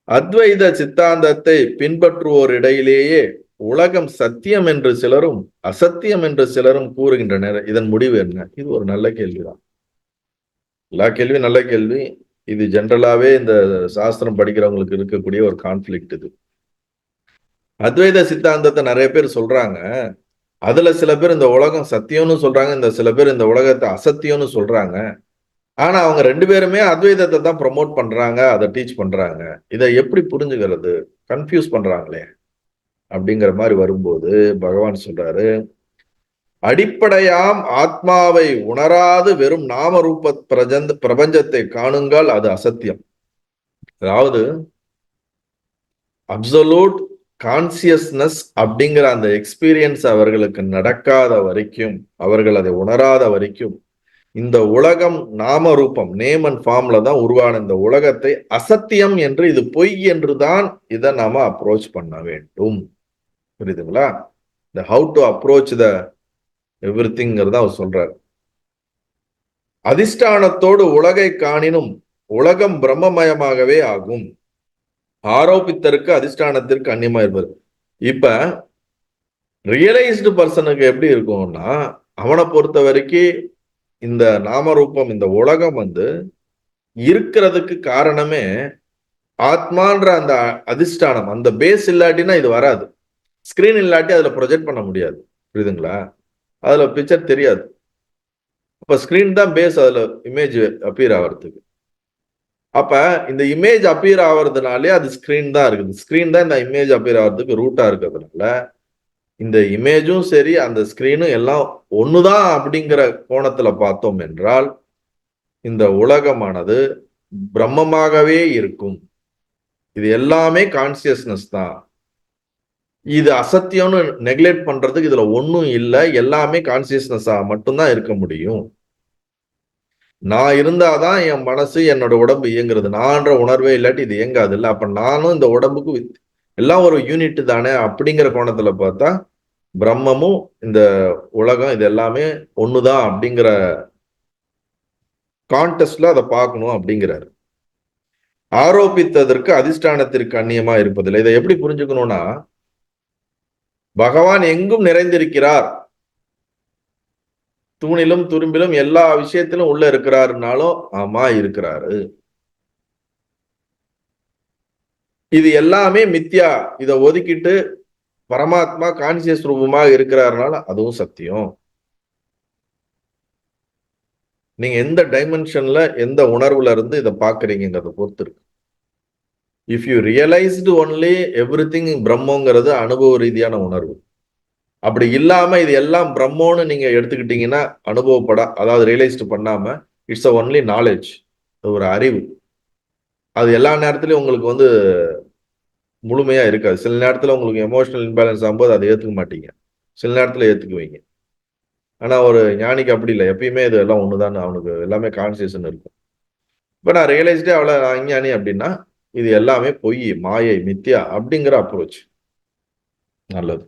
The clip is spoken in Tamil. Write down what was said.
அத்வைத சித்தாந்தத்தை பின்பற்றுவோரிடையிலேயே உலகம் சத்தியம் என்று சிலரும் அசத்தியம் என்று சிலரும் கூறுகின்றனர். இதன் முடிவு என்ன? இது ஒரு நல்ல கேள்விதான். எல்லா கேள்வியும் நல்ல கேள்வி. இது ஜென்ரலாவே இந்த சாஸ்திரம் படிக்கிறவங்களுக்கு இருக்கக்கூடிய ஒரு கான்ஃபிளிக்ட் இது. அத்வைத சித்தாந்தத்தை நிறைய பேர் சொல்றாங்க. அதுல சில பேர் இந்த உலகம் சத்தியம்னு சொல்றாங்க, இந்த சில பேர் இந்த உலகத்தை அசத்தியம்னு சொல்றாங்க. ஆனா அவங்க ரெண்டு பேருமே அத்வைதத்தை தான் ப்ரமோட் பண்றாங்க, அதை டீச் பண்றாங்க. இதை எப்படி புரிஞ்சுக்கிறது? கன்ஃபியூஸ் பண்றாங்களே அப்படிங்கிற மாதிரி வரும்போது பகவான் சொல்றாரு, அடிப்படையாம் ஆத்மாவை உணராது வெறும் நாமரூப பிரபஞ்சத்தை காணுங்கள், அது அசத்தியம். அதாவது அப்சல்யூட் கான்சியஸ்னஸ் அப்படிங்கிற அந்த எக்ஸ்பீரியன்ஸ் அவர்களுக்கு நடக்காத வரைக்கும், அவர்கள் அதை உணராத வரைக்கும், இந்த உலகம் நாம ரூபம், நேம் அண்ட் ஃபார்ம்ல தான் உருவான இந்த உலகத்தை அசத்தியம் என்று, இது பொய் என்று தான் இதை நாம அப்ரோச் பண்ண வேண்டும். புரியுதுங்களா? இந்த how to approach the every திங்கிறத அவர் சொல்றார். அதிஷ்டானத்தோடு உலகை காணினும் உலகம் பிரம்மமயமாகவே ஆகும். ஆரோபித்தருக்கு அதிஷ்டானத்திற்கு அந்நியமா இருப்பது. இப்ப ரியலைஸ்டு பர்சனுக்கு எப்படி இருக்கும்னா, அவனை பொறுத்த வரைக்கும் இந்த நாமரூபம், இந்த உலகம் இருக்கிறதுக்கு காரணமே ஆத்மான்ற அந்த அதிஷ்டானம், அந்த பேஸ் இல்லாட்டினா இது வராது. ஸ்கிரீன் இல்லாட்டி அதுல ப்ரொஜெக்ட் பண்ண முடியாது. புரியுதுங்களா? அதுல பிக்சர் தெரியாது. அப்ப ஸ்கிரீன் தான் பேஸ், அதுல இமேஜ் அப்பியர் ஆகிறதுக்கு. அப்ப இந்த இமேஜ் அப்பியர் ஆகிறதுனாலே அது ஸ்கிரீன் தான் இருக்குது. ஸ்கிரீன் தான் இந்த இமேஜ் அப்பியர் ஆகிறதுக்கு ரூட்டா இருக்கிறதுனால இந்த இமேஜும் சரி அந்த ஸ்கிரீனும் எல்லாம் ஒண்ணுதான் அப்படிங்கிற கோணத்துல பார்த்தோம் என்றால் இந்த உலகமானது பிரம்மமாகவே இருக்கும். இது எல்லாமே கான்சியஸ்னஸ் தான். இது அசத்தியம்னு நெக்லெக்ட் பண்றதுக்கு இதுல ஒன்னும் இல்லை. எல்லாமே கான்சியஸ்னஸா மட்டும்தான் இருக்க முடியும். நான் இருந்தாதான் என் மனசு என்னோட உடம்பு இயங்குறது. நான்ற உணர்வே இல்லாட்டி இது இயங்காது இல்லை. அப்ப நானும் இந்த உடம்புக்கு எல்லாம் ஒரு யூனிட் தானே அப்படிங்கிற கோணத்துல பார்த்தா பிரம்மமும் இந்த உலகம் இது எல்லாமே ஒண்ணுதான் அப்படிங்கிற கான்டெஸ்ட்ல அதை பார்க்கணும் அப்படிங்கிறாரு. ஆரோபித்ததற்கு அதிஷ்டானத்திற்கு அந்நியமா இருப்பதில்லை. இதை எப்படி புரிஞ்சுக்கணும்னா, பகவான் எங்கும் நிறைந்திருக்கிறார், தூணிலும் துரும்பிலும் எல்லா விஷயத்திலும் உள்ள இருக்கிறாருனாலும் ஆமா இருக்கிறாரு. இது எல்லாமே மித்யா. இதை ஒதுக்கிட்டு பரமாத்மா கான்சியஸ் ரூபமாக இருக்கிறாருனால அதுவும் சத்தியம். நீங்க எந்த டைமென்ஷன்ல எந்த உணர்வுல இருந்து இதை பாக்குறீங்கிறத பொறுத்து இருக்கு. If you realised only every thing பிரம்மங்கிறது அனுபவ ரீதியான உணர்வு. அப்படி இல்லாம இது எல்லாம் பிரம்மோன்னு நீங்க எடுத்துக்கிட்டீங்கன்னா அதாவது ரியலைஸ்டு பண்ணாம இட்ஸ் ஒன்லி நாலேஜ், ஒரு அறிவு. அது எல்லா நேரத்திலையும் உங்களுக்கு முழுமையா இருக்காது. சில நேரத்துல உங்களுக்கு எமோஷனல் இன்பேலன்ஸ் ஆகும்போது அதை ஏத்துக்க மாட்டீங்க, சில நேரத்துல ஏத்துக்குவீங்க. ஆனா ஒரு ஞானிக்கு அப்படி இல்லை. எப்பயுமே இது எல்லாம் ஒண்ணுதான், அவனுக்கு எல்லாமே கான்சியஸ்ன்னு இருக்கும். இப்ப நான் ரியலைஸ்டே அவ்வளவு அஞ்ஞானி அப்படின்னா இது எல்லாமே பொய், மாயை, மித்யா அப்படிங்கிற அப்ரோச் நல்லது.